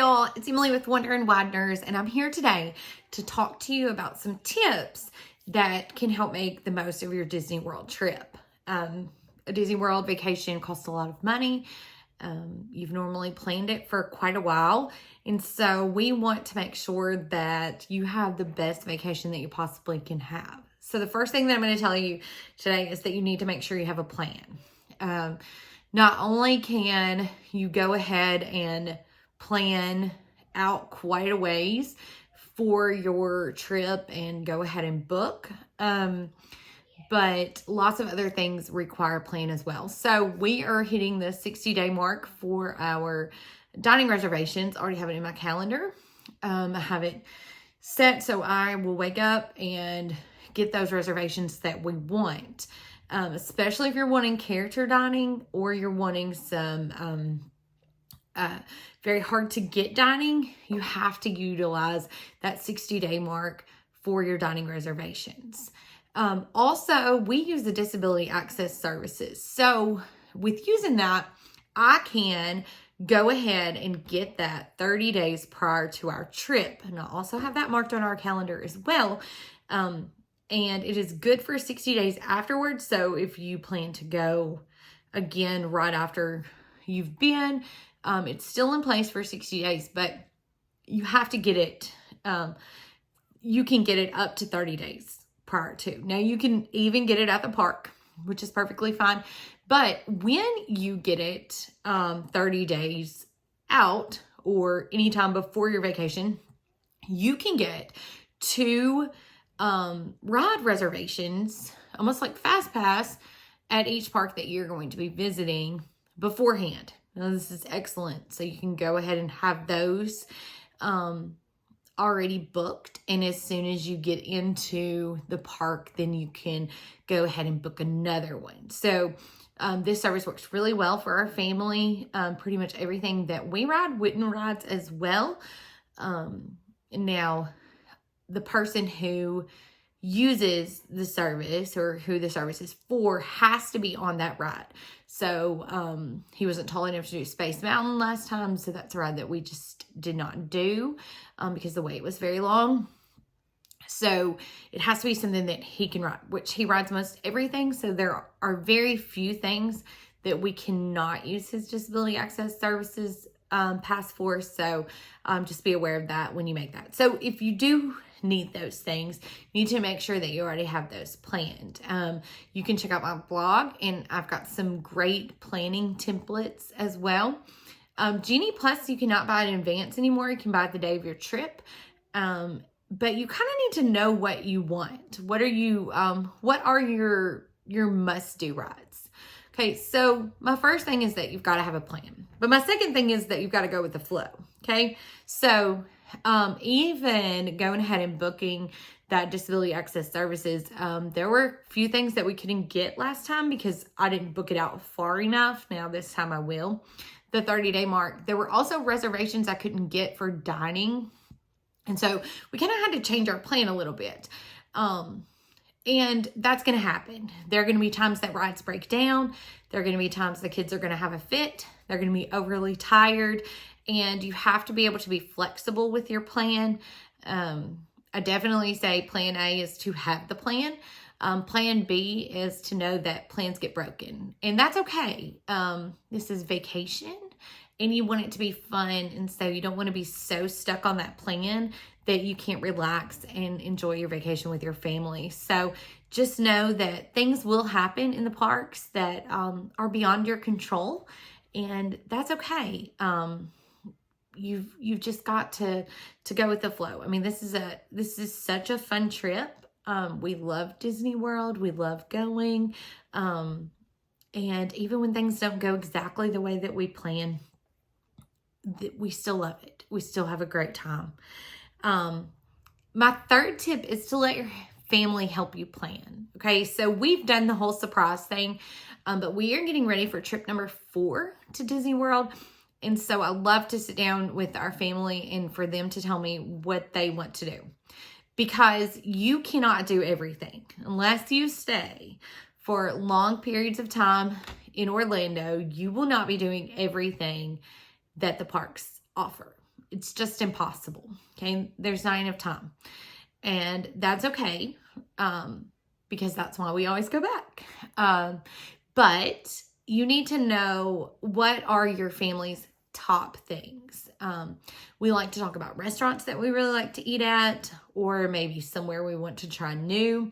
y'all, it's Emily with Wonder and Wideners, and I'm here today to talk to you about some tips that can help make the most of your Disney World trip. A Disney World vacation costs a lot of money. You've normally planned it for quite a while, and so we want to make sure that you have the best vacation that you possibly can have. So the first thing that I'm going to tell you today is that you need to make sure you have a plan. Not only can you go ahead and plan out quite a ways for your trip and go ahead and book, but lots of other things require a plan as well. So we are hitting the 60-day mark for our dining reservations. I already have it in my calendar. I have it set so I will wake up and get those reservations that we want. Especially if you're wanting character dining or you're wanting some very hard to get dining, you have to utilize that 60-day mark for your dining reservations. Also, we use the Disability Access Services. So with using that, I can go ahead and get that 30 days prior to our trip. And I also have that marked on our calendar as well. And it is good for 60 days afterwards. So if you plan to go again right after you've been, it's still in place for 60 days, but you have to get it. You can get it up to 30 days prior to. Now you can even get it at the park, which is perfectly fine. But when you get it 30 days out or anytime before your vacation, you can get two ride reservations, almost like Fast Pass, at each park that you're going to be visiting beforehand. Now, this is excellent. So you can go ahead and have those already booked. And as soon as you get into the park, then you can go ahead and book another one. So this service works really well for our family. Pretty much everything that we ride, Witten rides as well. Now, the person who uses the service or who the service is for has to be on that ride. So he wasn't tall enough to do Space Mountain last time, so that's a ride that we just did not do because the wait was very long. So it has to be something that he can ride, which he rides most everything. So there are very few things that we cannot use his Disability Access Services pass for. So just be aware of that when you make that. So if you do need those things, you need to make sure that you already have those planned. You can check out my blog, and I've got some great planning templates as well. Genie Plus, you cannot buy in advance anymore. You can buy it the day of your trip. But you kind of need to know what you want. What are your must-do rides? Okay, so my first thing is that you've got to have a plan. But my second thing is that you've got to go with the flow. Okay, so even going ahead and booking that Disability Access Services, there were a few things that we couldn't get last time because I didn't book it out far enough. Now this time I will. The 30-day mark. There were also reservations I couldn't get for dining. And so we kind of had to change our plan a little bit. And that's going to happen. There are going to be times that rides break down. There are going to be times the kids are going to have a fit. They're going to be overly tired. And you have to be able to be flexible with your plan. I definitely say plan A is to have the plan. Plan B is to know that plans get broken. And that's okay. This is vacation and you want it to be fun. And so you don't want to be so stuck on that plan that you can't relax and enjoy your vacation with your family. So just know that things will happen in the parks that are beyond your control. And that's okay. You've just got to go with the flow. I mean, this is such a fun trip. We love Disney World. We love going. And even when things don't go exactly the way that we plan, we still love it. We still have a great time. My third tip is to let your family help you plan. Okay, so we've done the whole surprise thing, but we are getting ready for trip number 4 to Disney World. And so I love to sit down with our family and for them to tell me what they want to do. Because you cannot do everything unless you stay for long periods of time in Orlando. You will not be doing everything that the parks offer. It's just impossible. Okay. There's not enough time. And that's okay. Because that's why we always go back. But you need to know, what are your family's top things. We like to talk about restaurants that we really like to eat at, or maybe somewhere we want to try new,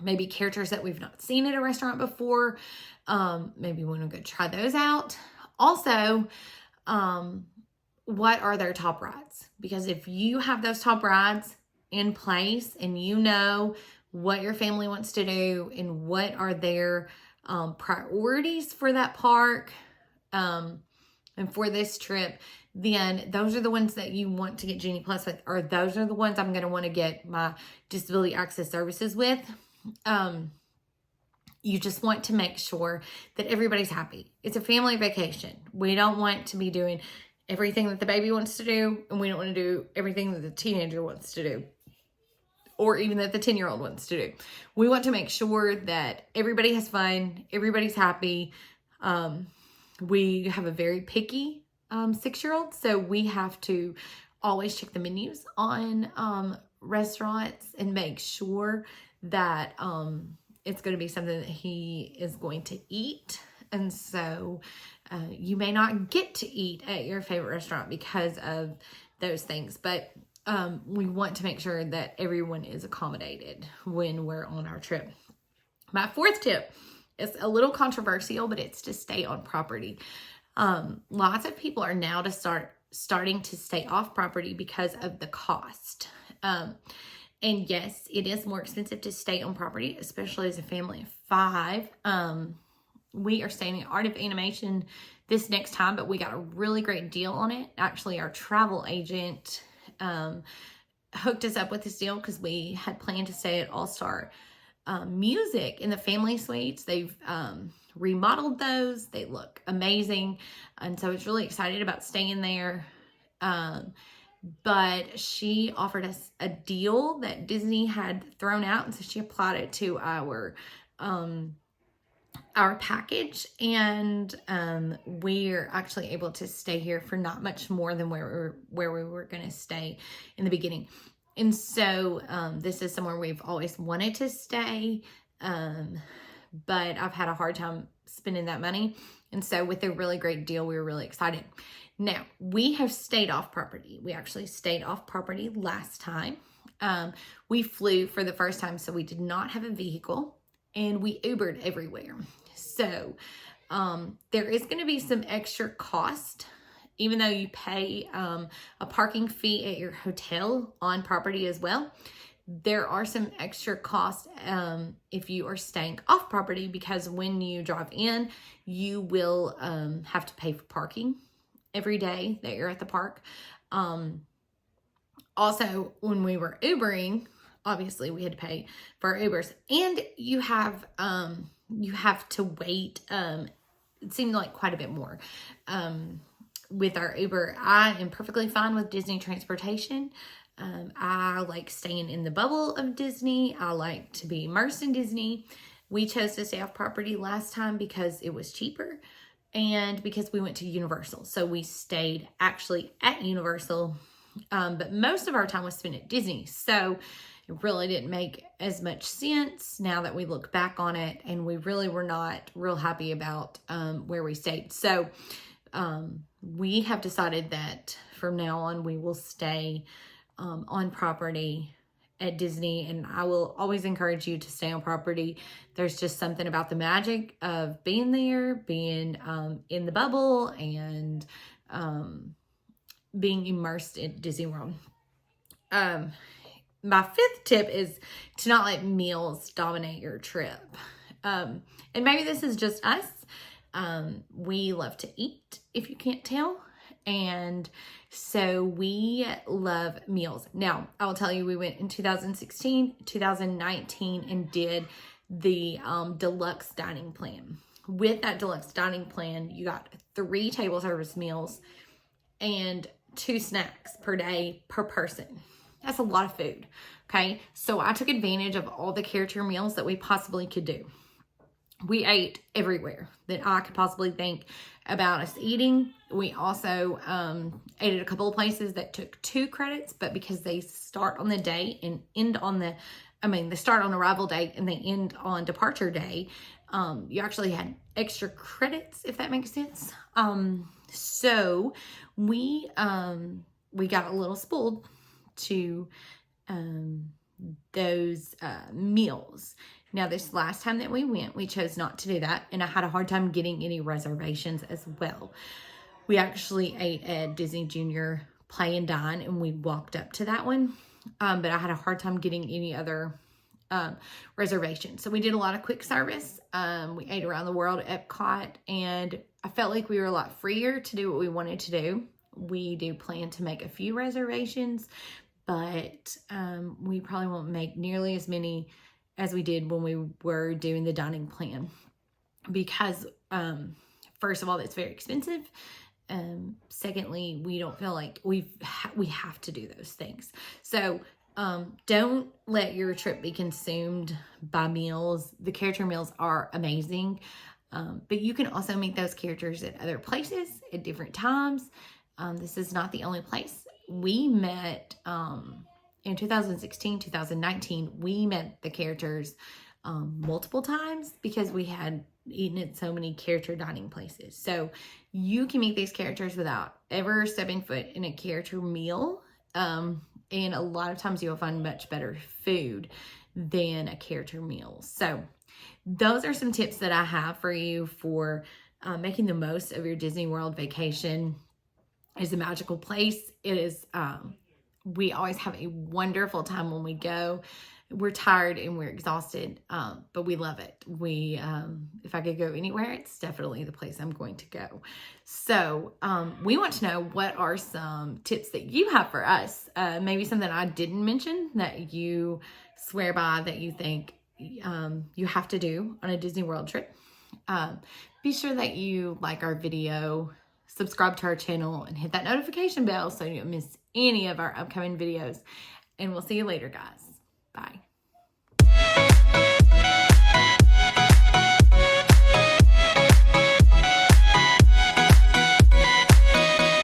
maybe characters that we've not seen at a restaurant before. Maybe we want to go try those out. Also, what are their top rides? Because if you have those top rides in place and you know what your family wants to do and what are their priorities for that park, and for this trip, then those are the ones that you want to get Genie Plus with, or those are the ones I'm going to want to get my disability access services with. You just want to make sure that everybody's happy. It's a family vacation. We don't want to be doing everything that the baby wants to do, and we don't want to do everything that the teenager wants to do, or even that the 10-year-old wants to do. We want to make sure that everybody has fun, everybody's happy. We have a very picky 6-year-old, so we have to always check the menus on restaurants and make sure that it's going to be something that he is going to eat. And so you may not get to eat at your favorite restaurant because of those things, but we want to make sure that everyone is accommodated when we're on our trip. My fourth tip is a little controversial, but it's to stay on property. Lots of people are now starting to stay off property because of the cost. And yes, it is more expensive to stay on property, especially as a family of 5. We are staying at Art of Animation this next time, but we got a really great deal on it. Actually, our travel agent hooked us up with this deal because we had planned to stay at All Star Music in the family suites. They've remodeled those. They look amazing. And so I was really excited about staying there. But she offered us a deal that Disney had thrown out. And so she applied it to our package, and we're actually able to stay here for not much more than where we were going to stay in the beginning. And so this is somewhere we've always wanted to stay, but I've had a hard time spending that money. And so with a really great deal, we were really excited. Now, we have stayed off property. We actually stayed off property last time. We flew for the first time, so we did not have a vehicle, and we Ubered everywhere. So there is going to be some extra cost, even though you pay a parking fee at your hotel on property as well. There are some extra costs if you are staying off property, because when you drive in, you will have to pay for parking every day that you're at the park. Also, when we were Ubering, obviously we had to pay for our Ubers, and you have to wait. It seemed like quite a bit more with our Uber. I am perfectly fine with Disney transportation. I like staying in the bubble of Disney. I like to be immersed in Disney. We chose to stay off property last time because it was cheaper and because we went to Universal. So we stayed actually at Universal, but most of our time was spent at Disney. So it really didn't make as much sense now that we look back on it, and we really were not real happy about where we stayed. So we have decided that from now on we will stay on property at Disney, and I will always encourage you to stay on property. There's just something about the magic of being there, being in the bubble, and being immersed in Disney World. My fifth tip is to not let meals dominate your trip. And maybe this is just us. We love to eat, if you can't tell. And so we love meals. Now, I will tell you, we went in 2016, 2019, and did the deluxe dining plan. With that deluxe dining plan, you got 3 table service meals and 2 snacks per day per person. That's a lot of food, okay? So I took advantage of all the character meals that we possibly could do. we ate everywhere that I could possibly think about us eating. We also ate at a couple of places that took 2 credits, but because they start on the day and end on they start on arrival day and they end on departure day, you actually had extra credits, if that makes sense. So we got a little spoiled to those meals. Now, this last time that we went, we chose not to do that, and I had a hard time getting any reservations as well. We actually ate at Disney Junior Play and Dine, and we walked up to that one, but I had a hard time getting any other reservations. So we did a lot of quick service. We ate around the world at Epcot, and I felt like we were a lot freer to do what we wanted to do. We do plan to make a few reservations, but we probably won't make nearly as many as we did when we were doing the dining plan, because first of all, it's very expensive. Secondly, we don't feel like we have to do those things. So don't let your trip be consumed by meals. The character meals are amazing, but you can also meet those characters at other places at different times. This is not the only place. We met in 2016, 2019, we met the characters multiple times because we had eaten at so many character dining places. So you can meet these characters without ever stepping foot in a character meal. And a lot of times you'll find much better food than a character meal. So those are some tips that I have for you for making the most of your Disney World vacation. It's a magical place. It is, we always have a wonderful time when we go. We're tired and we're exhausted, but we love it. If I could go anywhere, it's definitely the place I'm going to go. So we want to know, what are some tips that you have for us? Maybe something I didn't mention that you swear by, that you think you have to do on a Disney World trip. Be sure that you like our video, subscribe to our channel, and hit that notification bell so you don't miss any of our upcoming videos. And we'll see you later, guys. Bye.